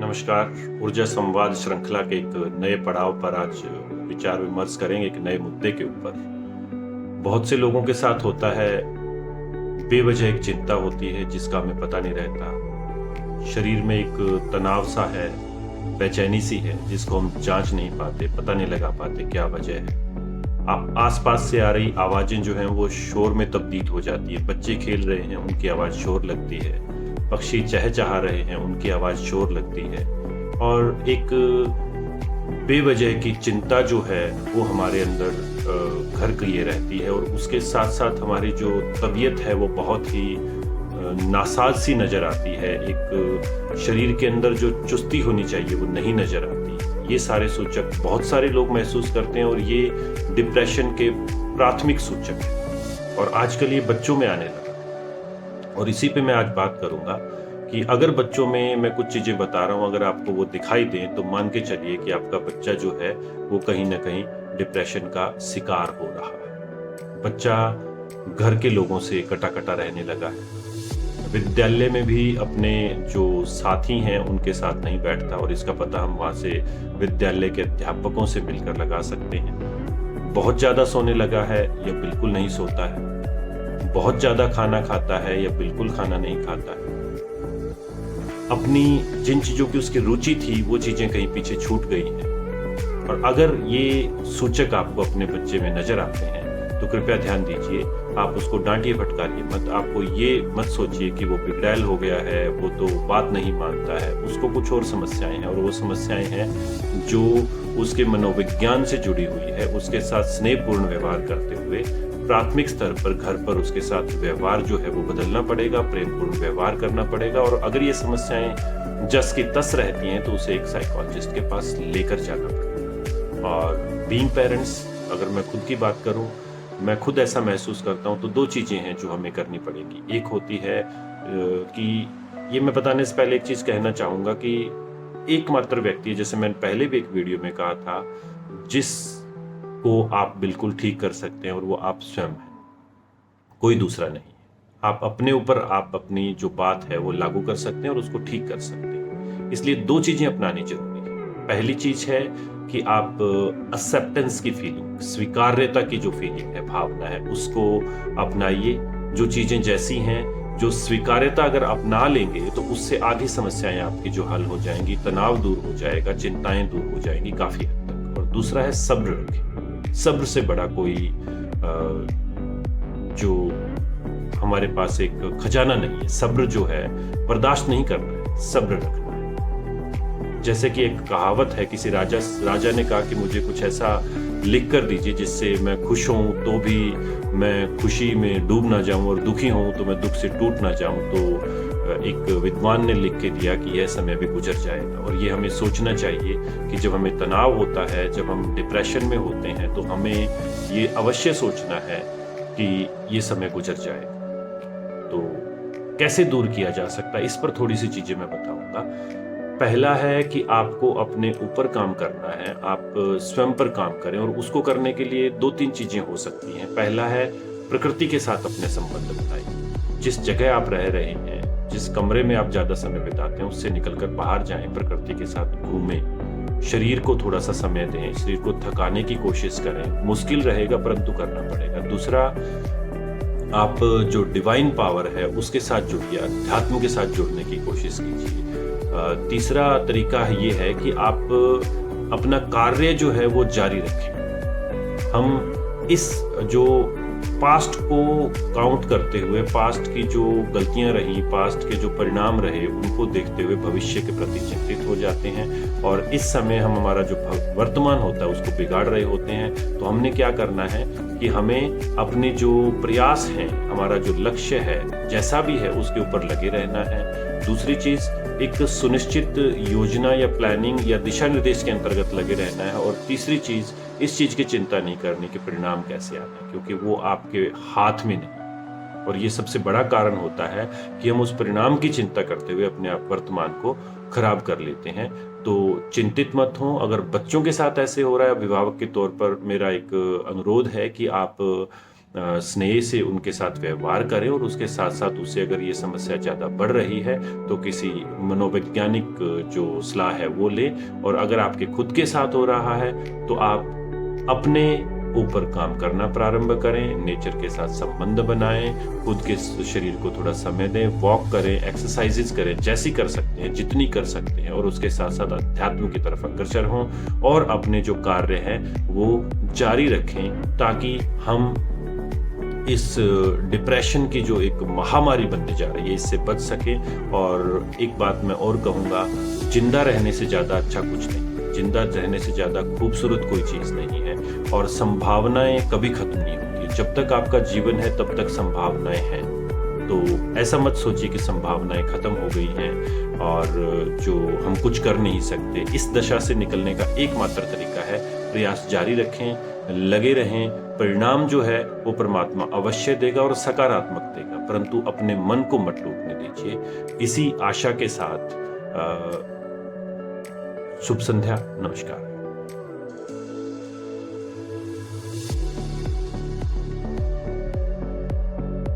नमस्कार। ऊर्जा संवाद श्रृंखला के एक नए पड़ाव पर आज विचार विमर्श करेंगे एक नए मुद्दे के ऊपर। बहुत से लोगों के साथ होता है, बेवजह एक चिंता होती है जिसका हमें पता नहीं रहता। शरीर में एक तनाव सा है, बेचैनी सी है जिसको हम जांच नहीं पाते, पता नहीं लगा पाते क्या वजह है। आप आसपास से आ रही आवाजें जो हैं वो शोर में तब्दील हो जाती है। बच्चे खेल रहे हैं, उनकी आवाज शोर लगती है। पक्षी चहचहा रहे हैं, उनकी आवाज शोर लगती है। और एक बेवजह की चिंता जो है वो हमारे अंदर घर किए रहती है, और उसके साथ साथ हमारी जो तबीयत है वो बहुत ही नासाज सी नजर आती है। एक शरीर के अंदर जो चुस्ती होनी चाहिए वो नहीं नजर आती। ये सारे सूचक बहुत सारे लोग महसूस करते हैं, और ये डिप्रेशन के प्राथमिक सूचक हैं, और आजकल ये बच्चों में आने लगा। और इसी पे मैं आज बात करूंगा कि अगर बच्चों में मैं कुछ चीजें बता रहा हूं, अगर आपको वो दिखाई दें तो मान के चलिए कि आपका बच्चा जो है वो कहीं ना कहीं डिप्रेशन का शिकार हो रहा है। बच्चा घर के लोगों से कटा कटा रहने लगा है। विद्यालय में भी अपने जो साथी हैं उनके साथ नहीं बैठता, और इसका पता हम वहां से विद्यालय के अध्यापकों से मिलकर लगा सकते हैं। बहुत ज्यादा सोने लगा है या बिल्कुल नहीं सोता है, बहुत ज्यादा खाना खाता है या बिल्कुल खाना नहीं खाता है। अपनी जिन चीजों की उसकी रुचि थी वो चीजें कहीं पीछे छूट गई हैं। और अगर ये सूचक आपको अपने बच्चे में नजर आते हैं तो कृपया ध्यान दीजिए, आप उसको डांटिए फटकारिए मत। आपको ये मत सोचिए कि वो बिगड़ैल हो गया है, वो तो बात नहीं मानता है। उसको कुछ और समस्याएं हैं, और वो समस्याएं हैं जो उसके मनोविज्ञान से जुड़ी हुई है। उसके साथ स्नेहपूर्ण व्यवहार करते हुए प्राथमिक स्तर पर घर पर उसके साथ व्यवहार जो है वो बदलना पड़ेगा, प्रेमपूर्ण व्यवहार करना पड़ेगा। और अगर ये समस्याएं जस की तस रहती हैं तो उसे एक साइकोलॉजिस्ट के पास लेकर जाना पड़ेगा। और बीइंग पेरेंट्स, अगर मैं खुद की बात करूं, मैं खुद ऐसा महसूस करता हूं तो दो चीजें हैं जो हमें करनी पड़ेगी। एक होती है कि ये मैं बताने से पहले एक चीज कहना चाहूंगा कि एकमात्र व्यक्ति, जैसे मैंने पहले भी एक वीडियो में कहा था, जिस को आप बिल्कुल ठीक कर सकते हैं और वो आप स्वयं हैं, कोई दूसरा नहीं है। आप अपने ऊपर, आप अपनी जो बात है वो लागू कर सकते हैं और उसको ठीक कर सकते हैं। इसलिए दो चीजें अपनानी जरूरी है। पहली चीज है कि आप एक्सेप्टेंस की फीलिंग, स्वीकार्यता की जो फीलिंग है, भावना है, उसको अपनाइए। जो चीजें जैसी हैं, जो स्वीकार्यता अगर अपना लेंगे तो उससे आधी समस्याएं आपकी जो हल हो जाएंगी, तनाव दूर हो जाएगा, चिंताएं दूर हो जाएंगी काफी हद तक। और दूसरा है सब्र रखें। सब्र से बड़ा कोई जो हमारे पास एक खजाना नहीं है। सब्र जो है, बर्दाश्त नहीं करना है, सब्र रखना है। जैसे कि एक कहावत है, किसी राजा ने कहा कि मुझे कुछ ऐसा लिख कर दीजिए जिससे मैं खुश हूं तो भी मैं खुशी में डूब ना जाऊं, और दुखी हूं तो मैं दुख से टूट ना जाऊं। तो एक विद्वान ने लिख के दिया कि यह समय भी गुजर जाएगा। और ये हमें सोचना चाहिए कि जब हमें तनाव होता है, जब हम डिप्रेशन में होते हैं, तो हमें ये अवश्य सोचना है कि ये समय गुजर जाएगा। तो कैसे दूर किया जा सकता है, इस पर थोड़ी सी चीजें मैं बताऊंगा। पहला है कि आपको अपने ऊपर काम करना है, आप स्वयं पर काम करें, और उसको करने के लिए दो तीन चीजें हो सकती हैं। पहला है प्रकृति के साथ अपने संबंध बनाइए। जिस जगह आप रह रहे हैं, जिस कमरे में आप ज्यादा समय बिताते हैं, उससे निकलकर बाहर जाएं, प्रकृति के साथ घूमें, शरीर को थोड़ा सा समय दें, शरीर को थकाने की कोशिश करें। मुश्किल रहेगा परंतु करना पड़ेगा। दूसरा, आप जो डिवाइन पावर है उसके साथ जुड़िए, अध्यात्म के साथ जुड़ने की कोशिश कीजिए। तीसरा तरीका ये है कि आप अपना कार्य जो है वो जारी रखें। हम इस जो पास्ट को काउंट करते हुए, पास्ट की जो गलतियां रही, पास्ट के जो परिणाम रहे, उनको देखते हुए भविष्य के प्रति चिंतित हो जाते हैं। और इस समय हम हमारा जो वर्तमान होता है उसको बिगाड़ रहे होते हैं। तो हमने क्या करना है कि हमें अपने जो प्रयास हैं, हमारा जो लक्ष्य है, जैसा भी है, उसके ऊपर लगे रहना है। दूसरी चीज, एक सुनिश्चित योजना या प्लानिंग या दिशा निर्देश के अंतर्गत लगे रहना है। और तीसरी चीज, इस चीज की चिंता नहीं करनी कि परिणाम कैसे आते हैं, क्योंकि वो आपके हाथ में नहीं। और ये सबसे बड़ा कारण होता है कि हम उस परिणाम की चिंता करते हुए अपने आप वर्तमान को खराब कर लेते हैं। तो चिंतित मत हो। अगर बच्चों के साथ ऐसे हो रहा है, अभिभावक के तौर पर मेरा एक अनुरोध है कि आप स्नेह से उनके साथ व्यवहार करें और उसके साथ साथ उससे अगर ये समस्या ज़्यादा बढ़ रही है तो किसी मनोवैज्ञानिक जो सलाह है वो लें। और अगर आपके खुद के साथ हो रहा है तो आप अपने ऊपर काम करना प्रारंभ करें, नेचर के साथ संबंध बनाएं, खुद के शरीर को थोड़ा समय दें, वॉक करें, एक्सरसाइजेज करें, जैसी कर सकते हैं जितनी कर सकते हैं, और उसके साथ साथ अध्यात्म की तरफ अग्रसर हों और अपने जो कार्य हैं वो जारी रखें ताकि हम इस डिप्रेशन की जो एक महामारी बनने जा रही है इससे बच सके। और एक बात मैं और कहूँगा, जिंदा रहने से ज़्यादा अच्छा कुछ नहीं, जिंदा रहने से ज़्यादा खूबसूरत कोई चीज़ नहीं है, और संभावनाएं कभी खत्म नहीं होती। जब तक आपका जीवन है तब तक संभावनाएं हैं। तो ऐसा मत सोचिए कि संभावनाएं खत्म हो गई हैं और जो हम कुछ कर नहीं सकते। इस दशा से निकलने का एकमात्र तरीका है प्रयास जारी रखें, लगे रहें। परिणाम जो है वो परमात्मा अवश्य देगा और सकारात्मक देगा, परंतु अपने मन को मत टूटने दीजिए। इसी आशा के साथ शुभ संध्या, नमस्कार।